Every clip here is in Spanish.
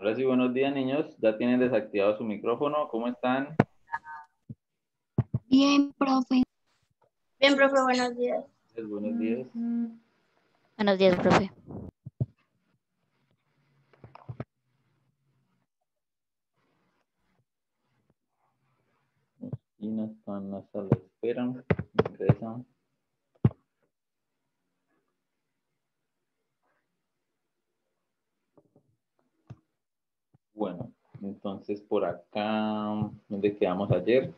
Hola, sí, buenos días, niños. Ya tienen desactivado su micrófono. ¿Cómo están? Bien, profe. Bien, profe, buenos días. Buenos días. Buenos días, profe. Y no están en la sala de espera. Ingresan. Bueno, entonces por acá, ¿dónde quedamos ayer?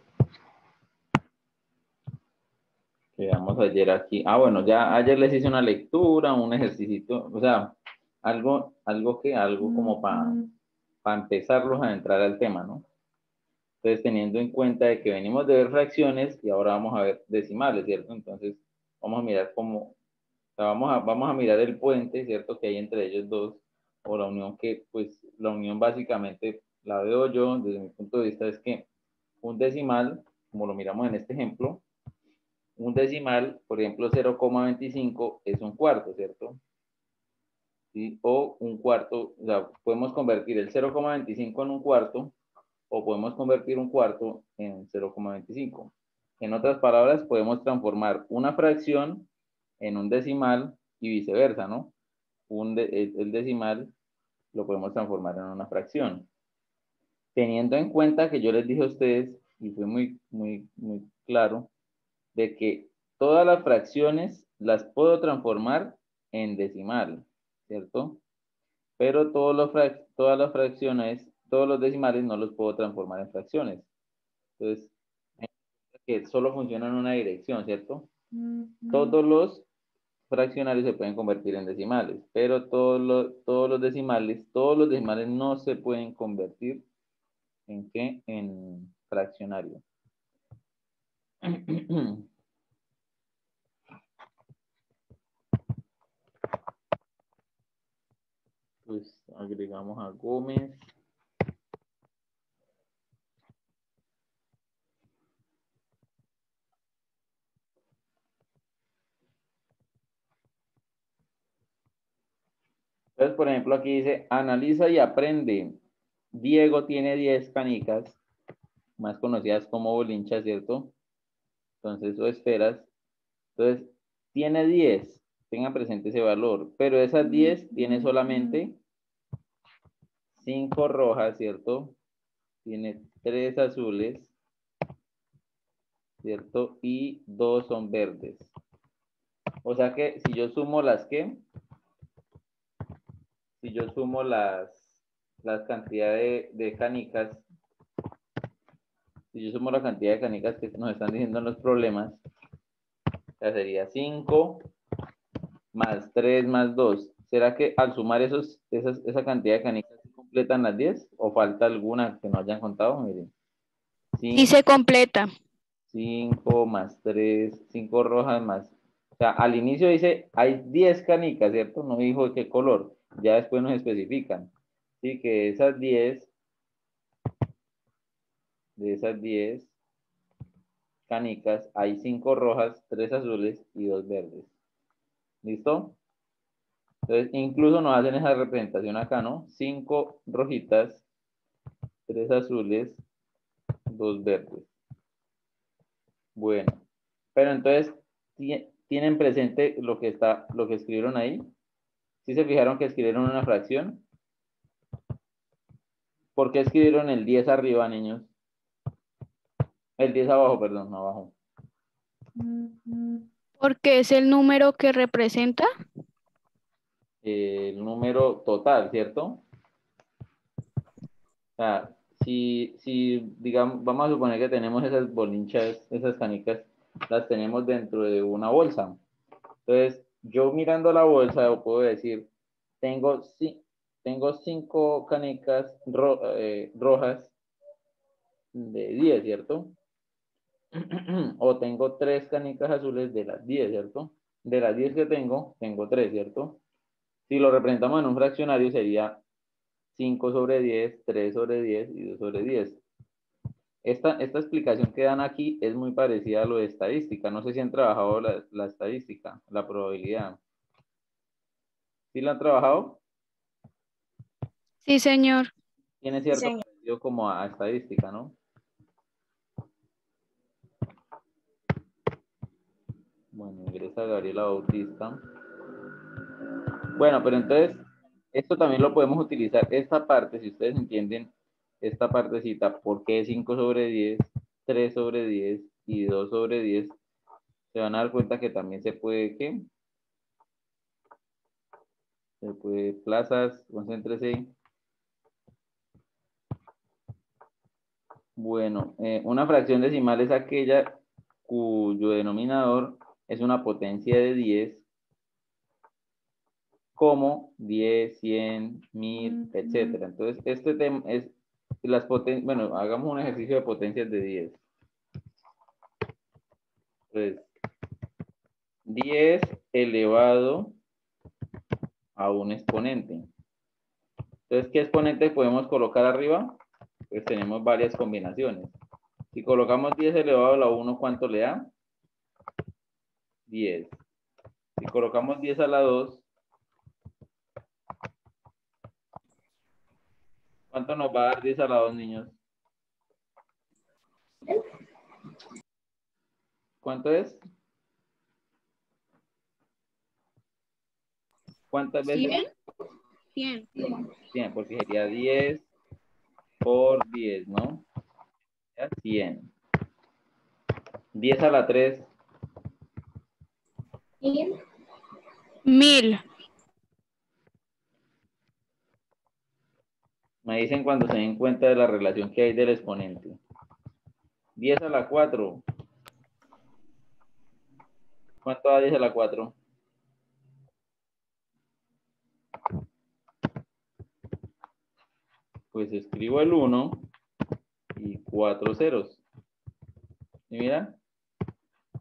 Quedamos ayer aquí. Ah, bueno, ya ayer les hice una lectura, un ejercicio, o sea, algo como para empezarlos a entrar al tema, ¿no? Entonces, teniendo en cuenta de que venimos de ver fracciones y ahora vamos a ver decimales, ¿cierto? Entonces, vamos a mirar cómo, o sea, vamos a mirar el puente, ¿cierto? Que hay entre ellos dos, o la unión que, pues, la unión básicamente la veo yo desde mi punto de vista es que un decimal, como lo miramos en este ejemplo, un decimal, por ejemplo, 0,25 es un cuarto, ¿cierto? ¿Sí? O un cuarto, o sea, podemos convertir el 0,25 en un cuarto, o podemos convertir un cuarto en 0,25. En otras palabras, podemos transformar una fracción en un decimal y viceversa, ¿no? El decimal lo podemos transformar en una fracción. Teniendo en cuenta que yo les dije a ustedes, y fue muy claro, de que todas las fracciones las puedo transformar en decimal, ¿cierto? Pero todas las fracciones, todos los decimales no los puedo transformar en fracciones. Entonces, que solo funciona en una dirección, ¿cierto? Todos los fraccionarios se pueden convertir en decimales, pero todos los decimales no se pueden convertir en qué? En fraccionario. Pues agregamos a Gómez. Entonces, por ejemplo, aquí dice, analiza y aprende. Diego tiene 10 canicas, más conocidas como bolinchas, ¿cierto? Entonces, o esferas. Entonces, tiene 10. Tengan presente ese valor. Pero esas 10 tiene solamente 5 rojas, ¿cierto? Tiene 3 azules, ¿cierto? Y 2 son verdes. O sea que si yo sumo si yo sumo las cantidades de canicas, si yo sumo la cantidad de canicas que nos están diciendo en los problemas, ya sería 5 más 3 más 2. ¿Será que al sumar esa cantidad de canicas se completan las 10 o falta alguna que no hayan contado? Miren. Sí se completa. 5 más 3, 5 rojas más. O sea, al inicio dice, hay 10 canicas, ¿cierto? No dijo de qué color. Ya después nos especifican. Sí, que de esas 10 canicas, hay 5 rojas, 3 azules y 2 verdes. ¿Listo? Entonces, incluso nos hacen esa representación acá, ¿no? 5 rojitas, 3 azules, 2 verdes. Bueno, pero entonces, ¿tienen presente lo que escribieron ahí? ¿Sí se fijaron que escribieron una fracción? ¿Por qué escribieron el 10 arriba, niños? El 10 abajo, perdón, abajo. Porque es el número que representa. El número total, ¿cierto? O sea, si digamos, vamos a suponer que tenemos esas bolinchas, esas canicas, las tenemos dentro de una bolsa. Entonces, yo mirando la bolsa, yo puedo decir, tengo 5 canicas rojas de 10, ¿cierto? O tengo 3 canicas azules de las 10, ¿cierto? De las 10 que tengo 3, ¿cierto? Si lo representamos en un fraccionario sería 5 sobre 10, 3 sobre 10 y 2 sobre 10. Esta explicación que dan aquí es muy parecida a lo de estadística. No sé si han trabajado la estadística, la probabilidad. ¿Sí la han trabajado? Sí, señor. Tiene cierto señor. parecido como a estadística, ¿no? Bueno, ingresa Gabriela Bautista. Bueno, pero entonces, esto también lo podemos utilizar. Esta parte, si ustedes entienden, esta partecita, ¿por qué 5 sobre 10, 3 sobre 10 y 2 sobre 10? Se van a dar cuenta que también se puede, ¿qué? Se puede, plazas, concéntrese. Bueno, una fracción decimal es aquella cuyo denominador es una potencia de 10, como 10, 100, 1000, etcétera. Entonces, este tema es las potencias, bueno, hagamos un ejercicio de potencias de 10. Entonces, 10 elevado a un exponente. Entonces, ¿qué exponente podemos colocar arriba? Pues tenemos varias combinaciones. Si colocamos 10 elevado a la 1, ¿cuánto le da? 10. Si colocamos 10 a la 2, ¿cuánto nos va a dar 10 a la 2, niños? ¿Cuánto es? ¿Cuántas veces? 100. 100, porque sería 10 por 10, ¿no? 100. 10 a la 3. 1000. Me dicen cuando se den cuenta de la relación que hay del exponente. 10 a la 4. ¿Cuánto da 10 a la 4? Pues escribo el 1 y 4 ceros. ¿Y mira?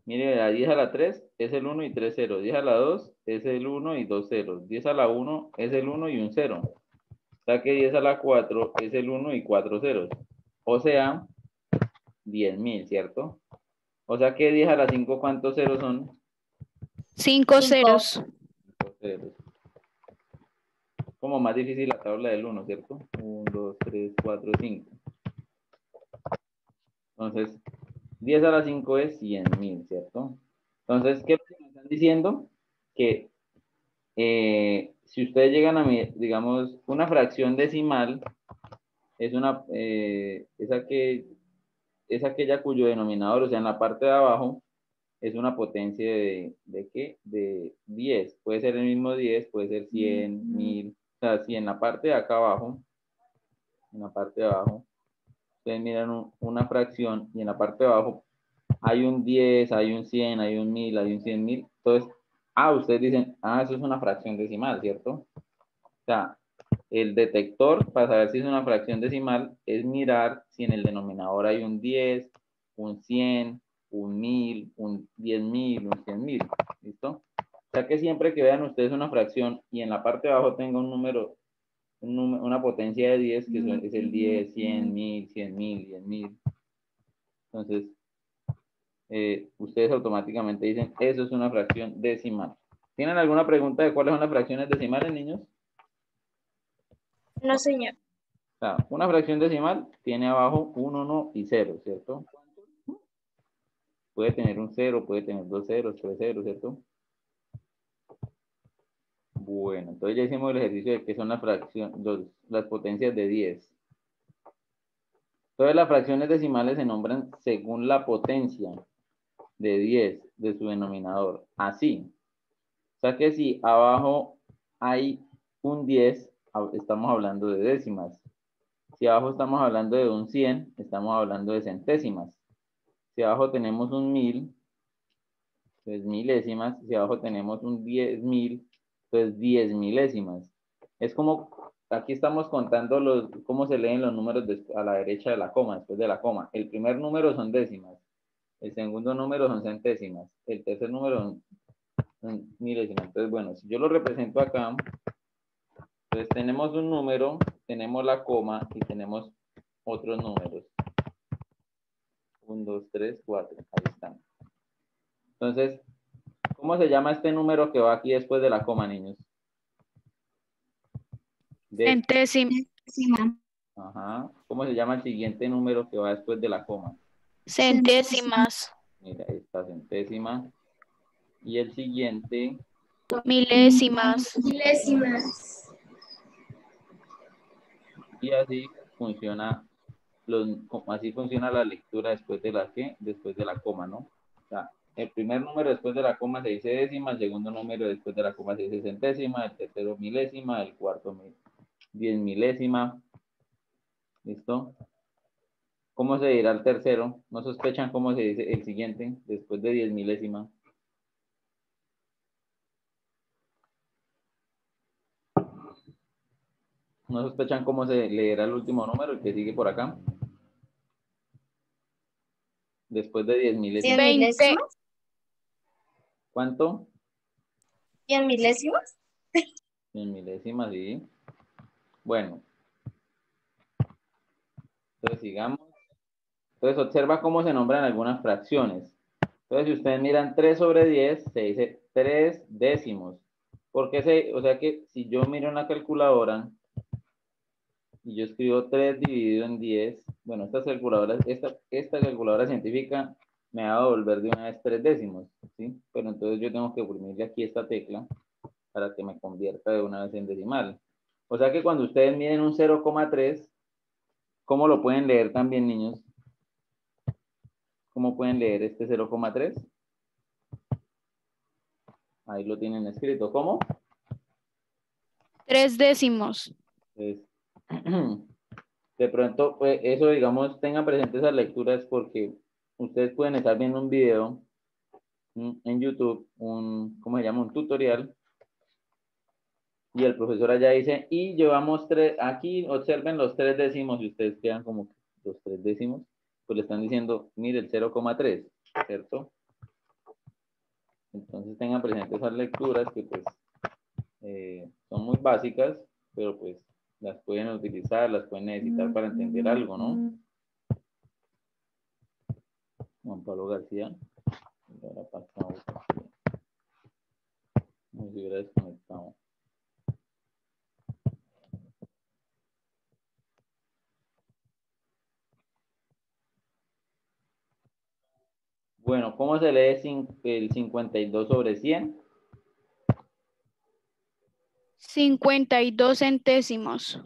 Mire, a 10 a la 3 es el 1 y 3 ceros. 10 a la 2 es el 1 y 2 ceros. 10 a la 1 es el 1 y un 0. O sea que 10 a la 4 es el 1 y 4 ceros. O sea, 10.000, ¿cierto? O sea que 10 a la 5, ¿cuántos ceros son? 5 ceros. 5 ceros. Como más difícil la tabla del 1, ¿cierto? 1, 2, 3, 4, 5. Entonces, 10 a la 5 es 100.000, ¿cierto? Entonces, ¿qué me están diciendo? Que si ustedes llegan a, digamos, una fracción decimal, es aquella cuyo denominador, o sea, en la parte de abajo, es una potencia ¿de qué? De 10. Puede ser el mismo 10, puede ser 100, 1000. O sea, si en la parte de acá abajo, ustedes miran una fracción y en la parte de abajo hay un 10, hay un 100, hay un 1000, hay un 100.000. Entonces, ustedes dicen, eso es una fracción decimal, ¿cierto? O sea, el detector para saber si es una fracción decimal es mirar si en el denominador hay un 10, un 100, un 1000, un 10.000, un 100.000. ¿Listo? O sea que siempre que vean ustedes una fracción y en la parte de abajo tenga un número, una potencia de 10, que es el 10, 100, 1000, 100.000, 10.000. Entonces, ustedes automáticamente dicen, eso es una fracción decimal. ¿Tienen alguna pregunta de cuáles son las fracciones decimales, niños? No, señor. O sea, una fracción decimal tiene abajo un 1 y 0, ¿cierto? Puede tener un 0, puede tener 2 ceros, 3 ceros, ¿cierto? Bueno, entonces ya hicimos el ejercicio de qué son las fracciones, las potencias de 10. Entonces las fracciones decimales se nombran según la potencia de 10 de su denominador. Así. O sea que si abajo hay un 10, estamos hablando de décimas. Si abajo estamos hablando de un 100, estamos hablando de centésimas. Si abajo tenemos un 1000, pues milésimas. Si abajo tenemos un 10.000, pues 10 milésimas. Es como, aquí estamos contando cómo se leen los números a la derecha de la coma, después de la coma. El primer número son décimas. El segundo número son centésimas. El tercer número son milésimas. Entonces, bueno, si yo lo represento acá, entonces tenemos un número, tenemos la coma y tenemos otros números. 1, 2, 3, 4. Ahí están. Entonces, ¿cómo se llama este número que va aquí después de la coma, niños? Décima. Ajá. ¿Cómo se llama el siguiente número que va después de la coma? Centésimas. Mira, esta centésima. Y el siguiente, Milésimas. Milésimas. y así funciona, así funciona la lectura después de la ¿qué? Después de la coma, ¿no? O sea, el primer número después de la coma se dice décima, el segundo número después de la coma se dice centésima, el tercero milésima, el cuarto 10 milésima. ¿Listo? ¿Cómo se dirá el tercero? ¿No sospechan cómo se dice el siguiente después de 10 milésima? ¿No sospechan cómo se leerá el último número, el que sigue por acá? Después de 10 milésimas. 100 milésimas. ¿Cuánto? 100 milésimas. 100 milésimas, sí. Bueno. Entonces sigamos. Entonces observa cómo se nombran algunas fracciones. Entonces si ustedes miran 3 sobre 10, se dice 3 décimos. Porque o sea que si yo miro una calculadora y yo escribo 3 dividido en 10, bueno, esta calculadora científica me va a devolver de una vez 3 décimos, ¿sí? Pero entonces yo tengo que oprimirle aquí esta tecla para que me convierta de una vez en decimal. O sea que cuando ustedes miden un 0,3, ¿cómo lo pueden leer también, niños? ¿Cómo pueden leer este 0,3? Ahí lo tienen escrito. ¿Cómo? 3 décimos. Pues, de pronto, pues, eso, digamos, tengan presentes esas lecturas porque ustedes pueden estar viendo un video en YouTube, ¿cómo se llama? Un tutorial. Y el profesor allá dice, y llevamos 3, aquí observen los 3 décimos y ustedes quedan como los 3 décimos, pues le están diciendo, mire, el 0,3, ¿cierto? Entonces tengan presentes esas lecturas que pues son muy básicas, pero pues las pueden utilizar, las pueden necesitar para entender algo, ¿no? Juan Pablo García. Ahora pasamos aquí. No se hubiera desconectado. Bueno, ¿cómo se lee el 52 sobre 100? 52 centésimos.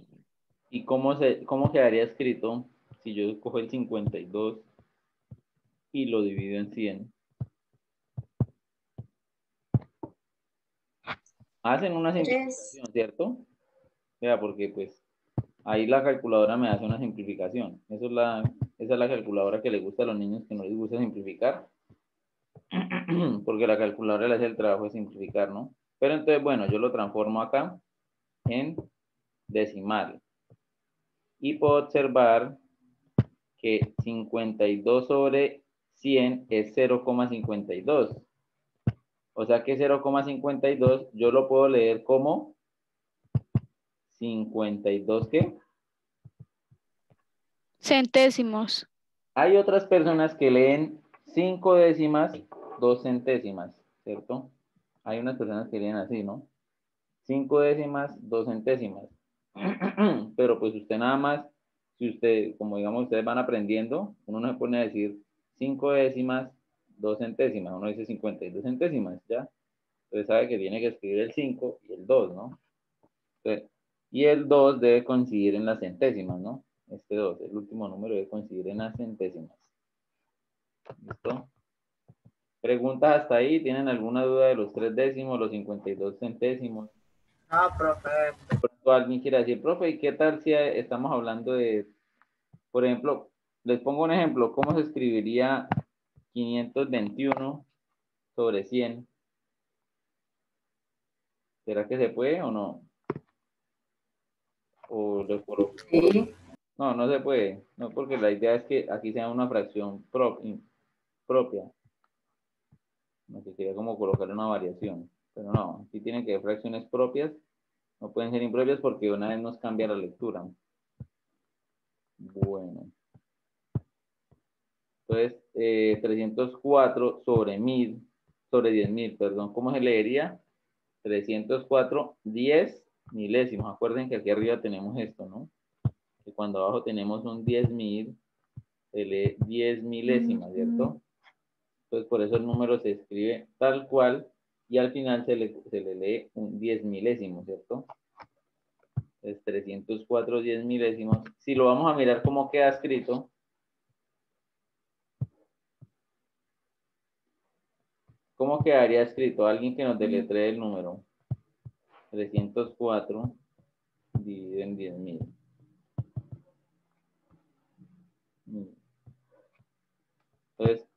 ¿Y cómo quedaría escrito si yo cojo el 52 y lo divido en 100? Hacen una simplificación, ¿cierto? Vea, porque pues ahí la calculadora me hace una simplificación. Esa es la calculadora que le gusta a los niños que no les gusta simplificar. Porque la calculadora le hace el trabajo de simplificar, ¿no? Pero entonces, bueno, yo lo transformo acá en decimal. Y puedo observar que 52 sobre 100 es 0,52. O sea que 0,52 yo lo puedo leer como 52, ¿qué? Centésimos. Hay otras personas que leen 5 décimas, 2 centésimas, ¿cierto? Hay unas personas que leen así, ¿no? 5 décimas, 2 centésimas. Pero pues usted nada más, si usted, como digamos, ustedes van aprendiendo, uno no se pone a decir 5 décimas, 2 centésimas, uno dice 52 centésimas, ¿ya? Entonces sabe que tiene que escribir el 5 y el 2, ¿no? Entonces, y el 2 debe coincidir en las centésimas, ¿no? Este 2, el último número debe coincidir en las centésimas. ¿Listo? ¿Preguntas hasta ahí? ¿Tienen alguna duda de los 3 décimos, los 52 centésimos? No, profe. Alguien quiere decir, profe, ¿y qué tal si estamos hablando de, por ejemplo, les pongo un ejemplo, ¿cómo se escribiría 521 sobre 100? ¿Será que se puede o no? ¿O lo coloco? Sí. No, no se puede, no, porque la idea es que aquí sea una fracción propia. No se quería como colocar una variación, pero no, aquí tienen que haber fracciones propias, no pueden ser impropias porque una vez nos cambia la lectura. Bueno. Entonces, 304 sobre 1000, sobre 10.000, perdón, ¿cómo se leería? 304, 10 milésimos. Acuerden que aquí arriba tenemos esto, ¿no? Y cuando abajo tenemos un 10.000, se lee 10 milésimas, ¿cierto? Entonces por eso el número se escribe tal cual y al final se le lee un 10 milésimo, ¿cierto? Es 304 10 milésimos. Si lo vamos a mirar cómo queda escrito, ¿cómo quedaría escrito? Alguien que nos deletree el número. 304 dividido en 10.000. Entonces,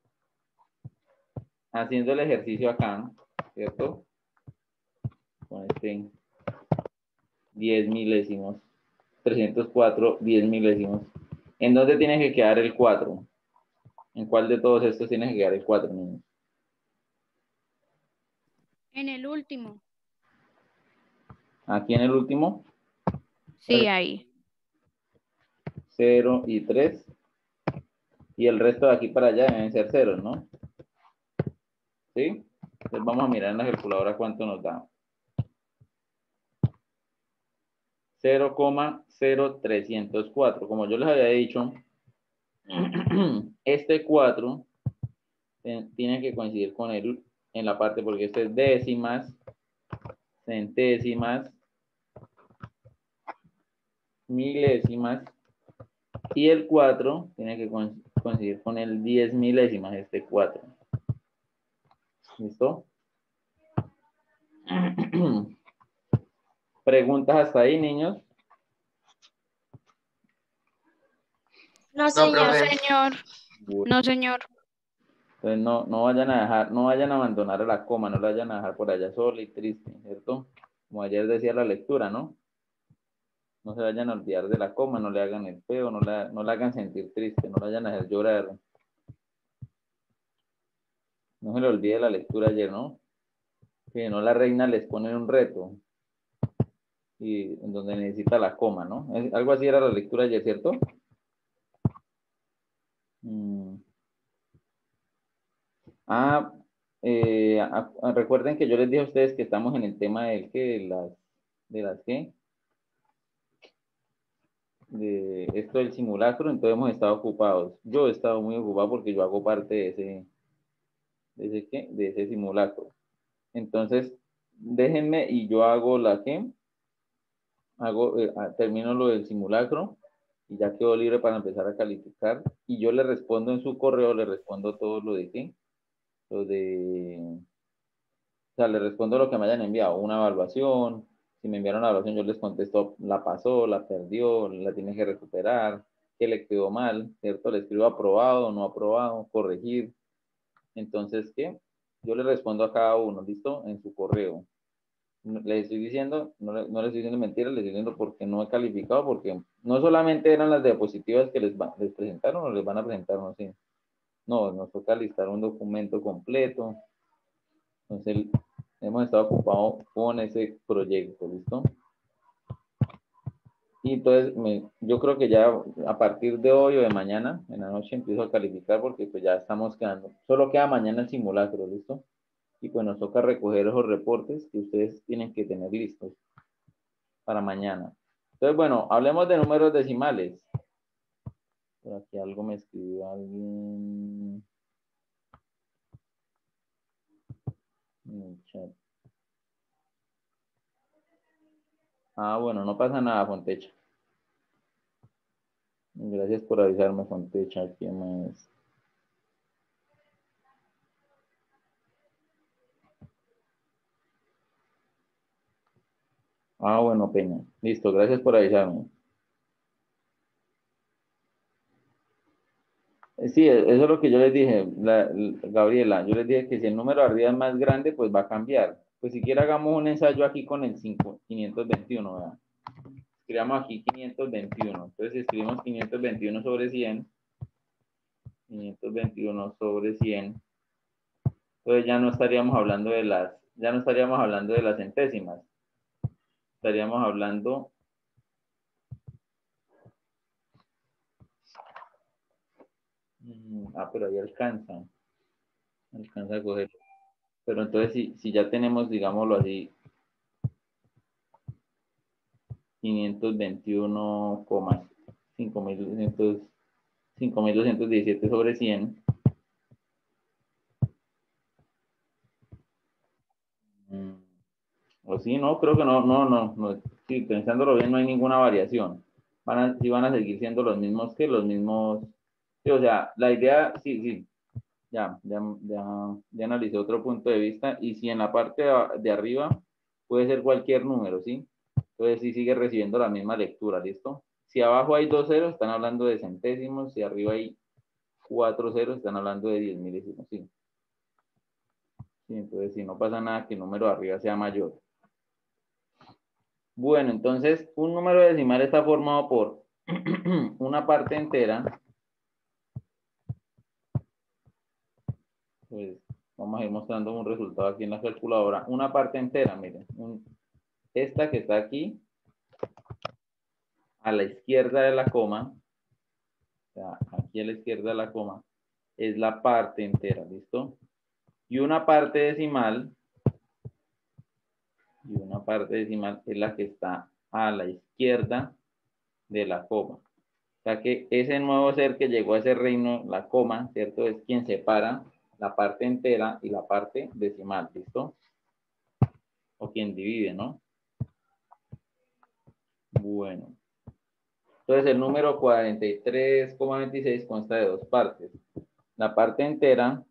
haciendo el ejercicio acá, ¿cierto? Con este 10 milésimos. 304 10 milésimos. ¿En dónde tiene que quedar el 4? ¿En cuál de todos estos tiene que quedar el 4, niños? En el último. Aquí en el último, Sí, ahí. 0 y 3. Y el resto de aquí para allá deben ser ceros, ¿no? ¿Sí? Entonces vamos a mirar en la calculadora cuánto nos da. 0,0304. Como yo les había dicho, este 4 tiene que coincidir con él en la parte, porque este es décimas, centésimas, milésimas, y el 4 tiene que coincidir con el 10 milésimas, este 4. ¿Listo? ¿Preguntas hasta ahí, niños? No, No, señor. señor. No, señor. Entonces no vayan a dejar, no vayan a abandonar a la coma, no la vayan a dejar por allá sola y triste, ¿cierto? Como ayer decía la lectura, ¿no? No se vayan a olvidar de la coma, no le hagan el feo, no la hagan sentir triste, no la vayan a hacer llorar. No se le olvide la lectura ayer, ¿no? Que no, la reina les pone un reto y en donde necesita la coma, ¿no? Algo así era la lectura ayer, ¿cierto? Ah, recuerden que yo les dije a ustedes que estamos en el tema del que de las que de esto del simulacro, entonces hemos estado ocupados. Yo he estado muy ocupado porque yo hago parte de ese simulacro. Entonces, déjenme y yo hago termino lo del simulacro y ya quedo libre para empezar a calificar y yo le respondo en su correo, le respondo todo lo de qué, lo de, o sea, le respondo lo que me hayan enviado, una evaluación. Si me enviaron la evaluación, yo les contesto, la pasó, la perdió, la tiene que recuperar, qué le quedó mal, ¿cierto? Le escribo aprobado, no aprobado, corregir. Entonces, ¿qué? Yo le respondo a cada uno, ¿listo? En su correo. Les estoy diciendo, no les estoy diciendo mentiras, les estoy diciendo porque no he calificado, porque no solamente eran las diapositivas que les presentaron o les van a presentar, no sé. No, nos toca listar un documento completo. Entonces, hemos estado ocupados con ese proyecto, ¿listo? Y entonces, yo creo que ya a partir de hoy o de mañana, en la noche, empiezo a calificar porque pues ya estamos quedando. Solo queda mañana el simulacro, ¿listo? Y pues nos toca recoger esos reportes que ustedes tienen que tener listos para mañana. Entonces, bueno, hablemos de números decimales. Por aquí algo me escribió alguien en el chat. Ah, bueno, no pasa nada, Fontecha. Gracias por avisarme, Fontecha. ¿Quién más? Ah, bueno, Peña. Listo, gracias por avisarme. Sí, eso es lo que yo les dije, Gabriela. Yo les dije que si el número de arriba es más grande, pues va a cambiar. Pues siquiera hagamos un ensayo aquí con el 521, ¿verdad? Escribamos aquí 521. Entonces escribimos 521 sobre 100. 521 sobre 100. Entonces ya no estaríamos hablando de las centésimas. Estaríamos hablando pero ahí alcanza a coger. Pero entonces si ya tenemos, digámoslo así, 521, 5.217 sobre 100. O sí, no, creo que no. Sí, pensándolo bien, no hay ninguna variación. Sí van a seguir siendo los mismos que los mismos. Sí, o sea, la idea, sí, ya analicé otro punto de vista. Y si en la parte de arriba puede ser cualquier número, ¿sí? Entonces sí sigue recibiendo la misma lectura, ¿listo? Si abajo hay 2 ceros, están hablando de centésimos. Si arriba hay 4 ceros, están hablando de 10 milésimos, ¿sí? Sí, entonces si no pasa nada que el número de arriba sea mayor. Bueno, entonces un número decimal está formado por una parte entera. Pues vamos a ir mostrando un resultado aquí en la calculadora. Una parte entera, miren. Esta que está aquí, a la izquierda de la coma, o sea, aquí a la izquierda de la coma, es la parte entera, ¿listo? Y una parte decimal es la que está a la izquierda de la coma. O sea que ese nuevo ser que llegó a ese reino, la coma, ¿cierto? Es quien separa la parte entera y la parte decimal, ¿listo? O quien divide, ¿no? Bueno. Entonces el número 43,26 consta de dos partes. La parte entera,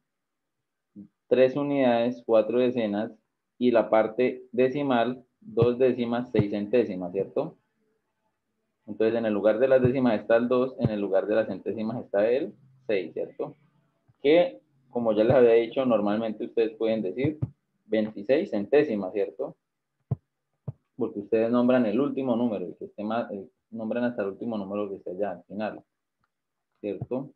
3 unidades, 4 decenas, y la parte decimal, 2 décimas, 6 centésimas, ¿cierto? Entonces en el lugar de las décimas está el 2, en el lugar de las centésimas está el 6, ¿cierto? Que, como ya les había dicho, normalmente ustedes pueden decir 26 centésimas, ¿cierto? Porque ustedes nombran el último número, el que esté más, nombran hasta el último número que esté allá al final, ¿cierto?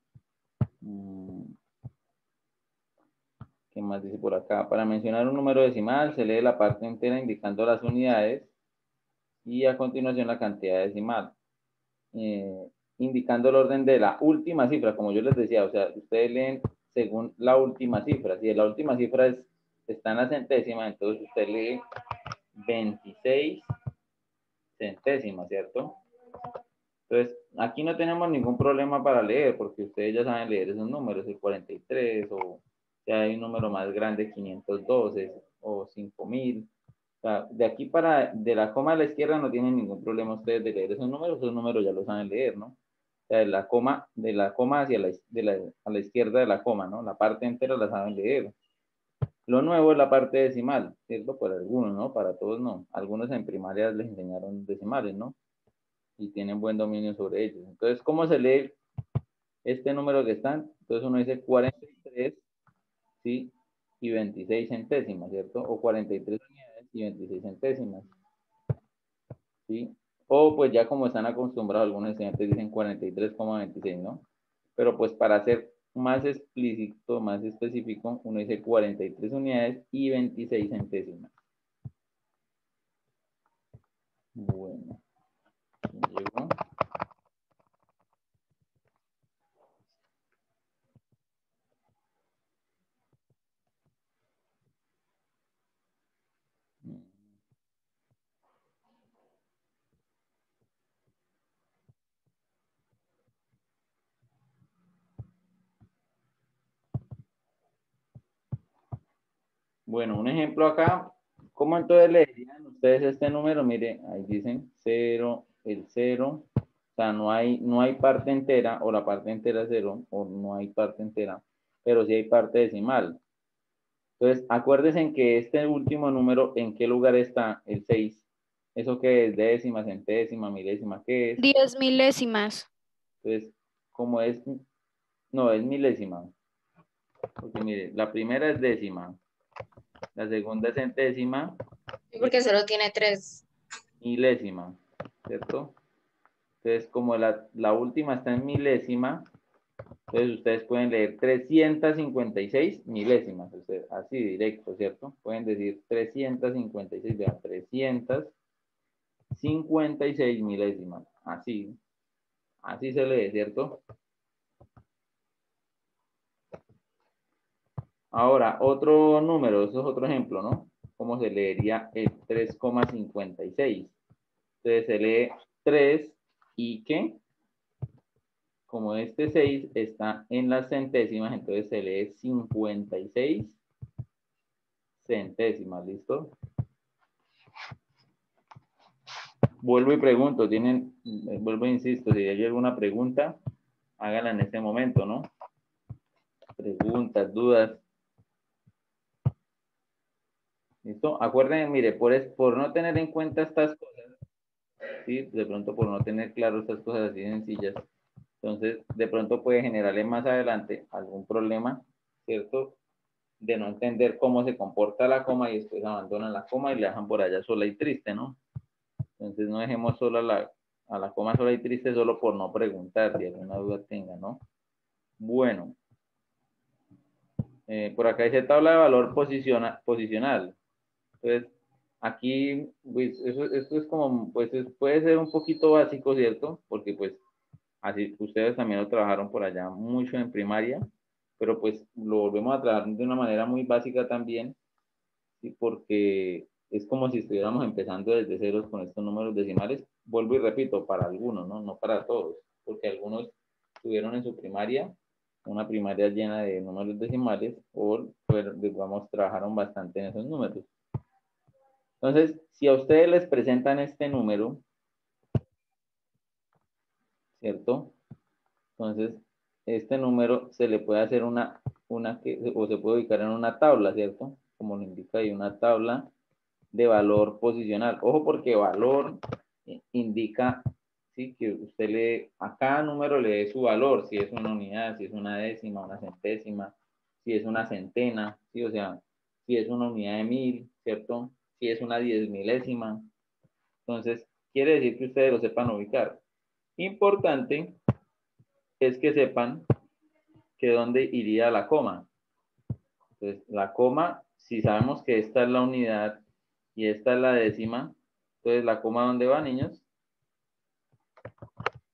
¿Qué más dice por acá? Para mencionar un número decimal, se lee la parte entera indicando las unidades y a continuación la cantidad decimal, indicando el orden de la última cifra, como yo les decía, o sea, ustedes leen según la última cifra. Si la última cifra está en la centésima, entonces usted lee 26 centésimas, ¿cierto? Entonces, aquí no tenemos ningún problema para leer, porque ustedes ya saben leer esos números, el 43, o ya hay un número más grande, 512, o 5000. O sea, de aquí de la coma a la izquierda no tienen ningún problema ustedes de leer esos números ya los saben leer, ¿no? O sea, de la coma hacia a la izquierda de la coma, ¿no? La parte entera la saben leer. Lo nuevo es la parte decimal, ¿cierto? Para algunos, ¿no? Para todos no. Algunos en primaria les enseñaron decimales, ¿no? Y tienen buen dominio sobre ellos. Entonces, ¿cómo se lee este número que están? Entonces uno dice 43, ¿sí? Y 26 centésimas, ¿cierto? O 43 unidades y 26 centésimas, ¿sí? O pues ya como están acostumbrados algunos estudiantes dicen 43,26, ¿no? Pero pues para ser más explícito, más específico, uno dice 43 unidades y 26 centésimas. Bueno. ¿Llegó? Bueno, un ejemplo acá. ¿Cómo entonces leerían ustedes este número? Mire, ahí dicen 0, el 0. O sea, no hay parte entera, o la parte entera es 0, o no hay parte entera, pero sí hay parte decimal. Entonces, acuérdense en que este último número, ¿en qué lugar está? El 6. ¿Eso qué es? Décima, centésima, milésima, ¿qué es? 10 milésimas. Entonces, como es, no, es milésima. Porque mire, la primera es décima, la segunda es centésima, Sí, porque solo tiene 3. milésima, ¿cierto? Entonces, como la última está en milésima, entonces ustedes pueden leer 356 milésimas, así directo, ¿cierto? Pueden decir 356, vean, 356 milésimas, así se lee, ¿cierto? Ahora, otro número, eso es otro ejemplo, ¿no? ¿Cómo se leería el 3,56? Entonces se lee 3 y ¿qué? como este 6 está en las centésimas, entonces se lee 56 centésimas, ¿listo? Vuelvo y pregunto, vuelvo e insisto, si hay alguna pregunta, háganla en este momento, ¿no? Preguntas, dudas. ¿Listo? Acuérdense, mire, por no tener en cuenta estas cosas, ¿sí? De pronto por no tener claro estas cosas así sencillas, entonces de pronto puede generarle más adelante algún problema, ¿cierto? De no entender cómo se comporta la coma y después abandonan la coma y la dejan por allá sola y triste, ¿no? Entonces no dejemos sola a la coma sola y triste solo por no preguntar, si alguna duda tenga, ¿no? Bueno, por acá dice tabla de valor posicional. Entonces, aquí, pues, esto es como, pues, puede ser un poquito básico, ¿cierto? Porque, pues, así ustedes también lo trabajaron por allá mucho en primaria, pero pues lo volvemos a trabajar de una manera muy básica también, ¿sí? Porque es como si estuviéramos empezando desde ceros con estos números decimales. Vuelvo y repito, para algunos, ¿no? No para todos, porque algunos tuvieron en su primaria una primaria llena de números decimales o, digamos, trabajaron bastante en esos números. Entonces, si a ustedes les presentan este número, ¿cierto? Entonces, este número se le puede hacer o se puede ubicar en una tabla, ¿cierto? Como lo indica ahí, una tabla de valor posicional. Ojo, porque valor indica, ¿sí? Que usted a cada número le dé su valor, si es una unidad, si es una décima, una centésima, si es una centena, ¿sí? O sea, si es una unidad de 1000, ¿cierto? Si es una 10.000ésima. Entonces, quiere decir que ustedes lo sepan ubicar. Importante es que sepan que dónde iría la coma. Entonces, la coma, si sabemos que esta es la unidad y esta es la décima, entonces la coma, ¿dónde va, niños?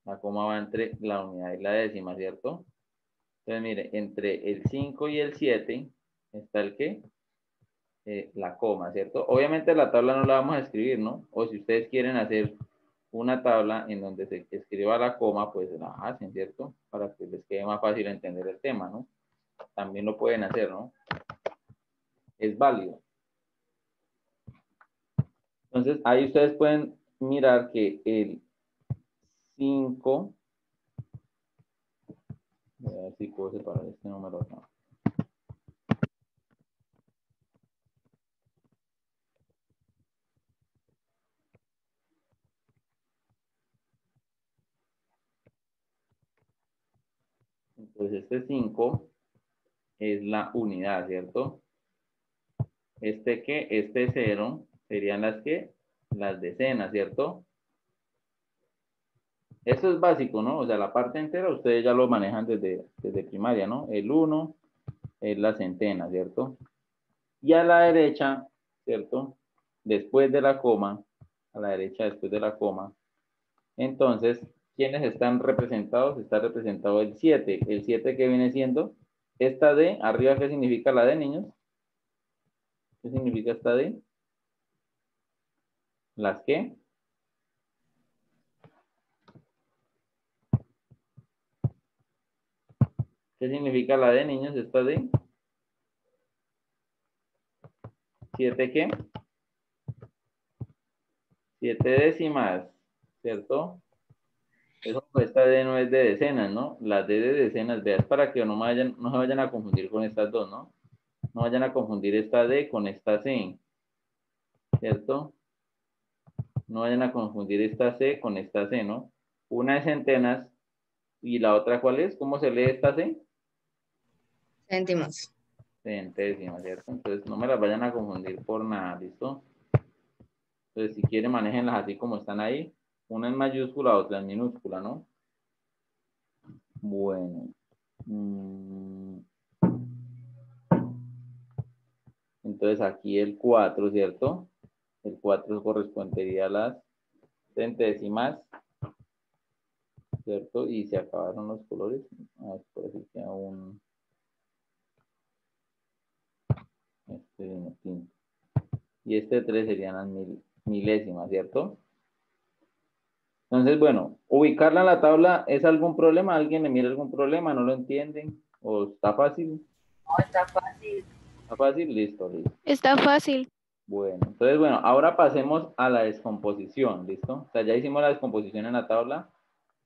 La coma va entre la unidad y la décima, ¿cierto? Entonces, mire, entre el 5 y el 7 está el ¿qué? La coma, ¿cierto? Obviamente la tabla no la vamos a escribir, ¿no? O si ustedes quieren hacer una tabla en donde se escriba la coma, pues la hacen, ¿cierto? Para que les quede más fácil entender el tema, ¿no? También lo pueden hacer, ¿no? Es válido. Entonces, ahí ustedes pueden mirar que el 5, voy a ver si puedo separar este número acá. Entonces, este 5 es la unidad, ¿cierto? Este 0 serían las decenas, ¿cierto? Eso es básico, ¿no? O sea, la parte entera ustedes ya lo manejan desde primaria, ¿no? El 1 es la centena, ¿cierto? Y a la derecha, ¿cierto? Después de la coma, a la derecha después de la coma, entonces, ¿quiénes están representados? Está representado el 7. ¿El 7 que viene siendo? Esta D, arriba, ¿qué significa la D, niños? ¿Qué significa esta D? ¿Las qué? ¿Qué significa la D, niños? Esta D. ¿7 qué? 7 décimas, ¿cierto? Eso, esta D no es de decenas, ¿no? La D de decenas, veas, para que no se vayan a confundir con estas dos, ¿no? No vayan a confundir esta D con esta C, ¿cierto? No vayan a confundir esta C con esta C, ¿no? Una es centenas y la otra, ¿cuál es? ¿Cómo se lee esta C? Céntimos. Centésimas, ¿cierto? Entonces no me las vayan a confundir por nada, ¿listo? Entonces si quieren, manéjenlas así como están ahí. Una en mayúscula, otra en minúscula, ¿no? Bueno. Entonces aquí el 4, ¿cierto? El 4 correspondería a las centésimas, ¿cierto? Y se acabaron los colores. A ver, por aquí queda un... Y este 3 serían las milésimas, ¿cierto? Entonces, bueno, ubicarla en la tabla, ¿es algún problema? ¿Alguien le mira algún problema? ¿No lo entienden? ¿O está fácil? No, está fácil. ¿Está fácil? Listo, listo. Está fácil. Bueno, entonces, bueno, ahora pasemos a la descomposición, ¿listo? O sea, ya hicimos la descomposición en la tabla,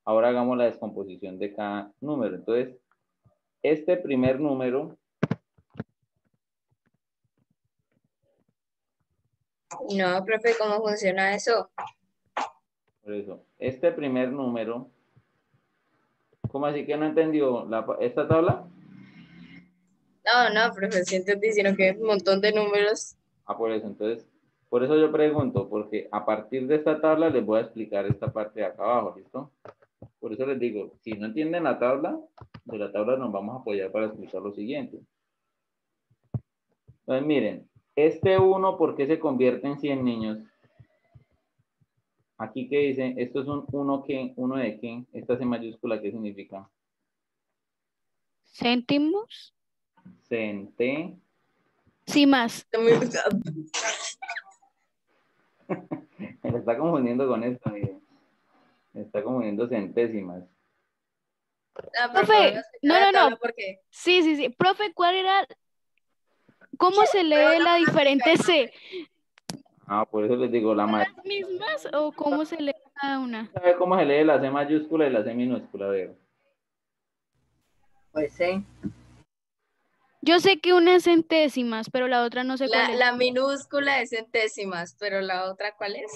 ahora hagamos la descomposición de cada número. Entonces, este primer número, No, profe, ¿cómo funciona eso? por eso, este primer número, ¿cómo así que no entendió esta tabla? No, profe, sí entendí, sino que un montón de números. Ah, por eso, entonces, por eso yo pregunto, porque a partir de esta tabla les voy a explicar esta parte de acá abajo, ¿listo? Por eso les digo, si no entienden la tabla, de la tabla nos vamos a apoyar para explicar lo siguiente. Entonces, miren, este 1, ¿por qué se convierte en 100 niños? Aquí que dice, esto es un 1 que, ¿1 de qué? Esta C mayúscula, ¿qué significa? ¿Céntimos? Cente. Sí, más. Me la está confundiendo con esto, miren. Me está confundiendo centésimas. No, Profe, no. Porque Sí. Profe, ¿cuál era? ¿Cómo se lee la diferente C? Ah, por eso les digo, la ¿Son mayoría. las mismas o cómo se lee cada una? ¿Sabe cómo se lee la C mayúscula y la C minúscula? A ver. Pues sí. Yo sé que una es centésimas, pero la otra no sé cuál es. la minúscula es centésimas, pero la otra, ¿cuál es?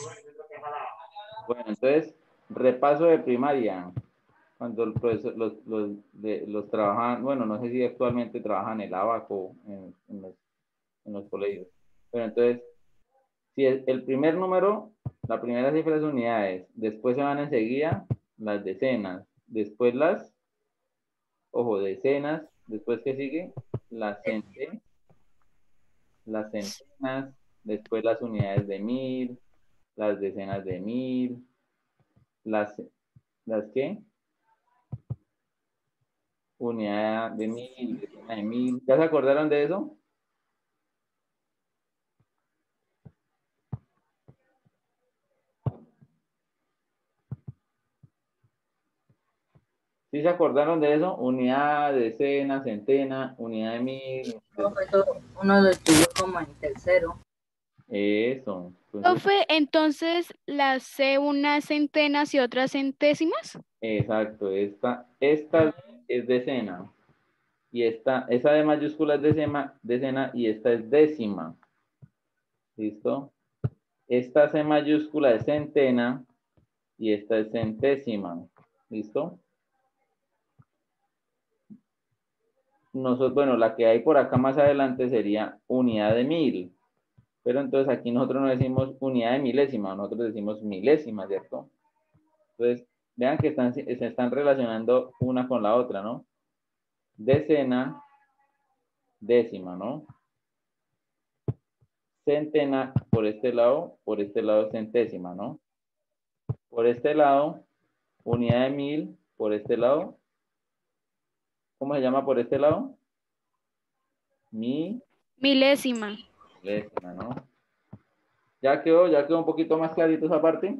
Bueno, entonces, repaso de primaria. Cuando el profesor, los trabajan, bueno, no sé si actualmente trabajan el abaco en los colegios. Pero entonces, si el primer número, la primera cifra es unidades, después se van enseguida las decenas, después decenas, después que sigue, las centenas, después las unidades de 1000, las decenas de 1000, las ¿qué? Unidad de 1000, decena de 1000. ¿Ya se acordaron de eso? ¿Sí se acordaron de eso? Unidad, decena, centena, unidad de 1000. Uno lo estudió como en tercero. Eso. Entonces, Profe, entonces las C unas centenas y otras centésimas. exacto. Esta es decena. Y esa de mayúscula es decena y esta es décima. ¿Listo? Esta C mayúscula es centena y esta es centésima. ¿Listo? Nosotros, bueno, la que hay por acá más adelante sería unidad de 1000. Pero entonces aquí nosotros no decimos unidad de milésima, nosotros decimos milésima, ¿cierto? Entonces, vean que se están relacionando una con la otra, ¿no? Decena, décima, ¿no? Centena por este lado centésima, ¿no? Por este lado, unidad de 1000, por este lado, ¿cómo se llama por este lado? Milésima. Milésima, ¿no? ¿Ya quedó un poquito más clarito esa parte?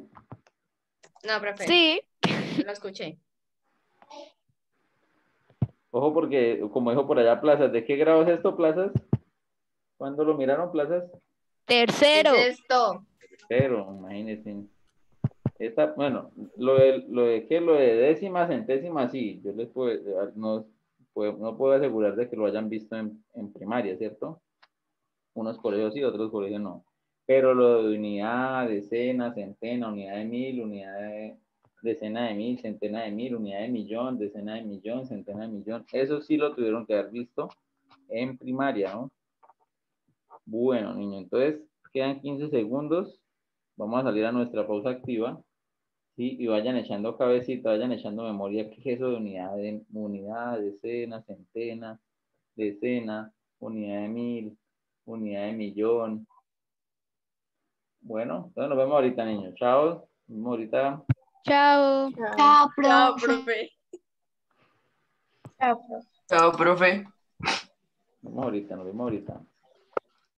No, profe, Sí. yo lo escuché. Ojo porque, como dijo por allá, plazas, ¿de qué grado es esto, plazas? ¿Cuándo lo miraron, plazas? Tercero. ¿Qué es esto? Pero, imagínense. Bueno, lo de décima, centésima, sí, yo les puedo, no puedo asegurar de que lo hayan visto en primaria, ¿cierto? Unos colegios sí, otros colegios no. Pero lo de unidad, decena, centena, unidad de 1000, unidad de decena de 1000, centena de 1000, unidad de millón, decena de millón, centena de millón, eso sí lo tuvieron que haber visto en primaria, ¿no? Bueno, niño, entonces quedan 15 segundos. Vamos a salir a nuestra pausa activa. Sí, y vayan echando cabecita, vayan echando memoria. ¿Qué es eso de unidad, decena, centena, decena, unidad de 1000, unidad de millón? Bueno, entonces nos vemos ahorita, niños. Chao. Nos vemos ahorita. Chao. Chao, profe. Chao, profe. Nos vemos ahorita.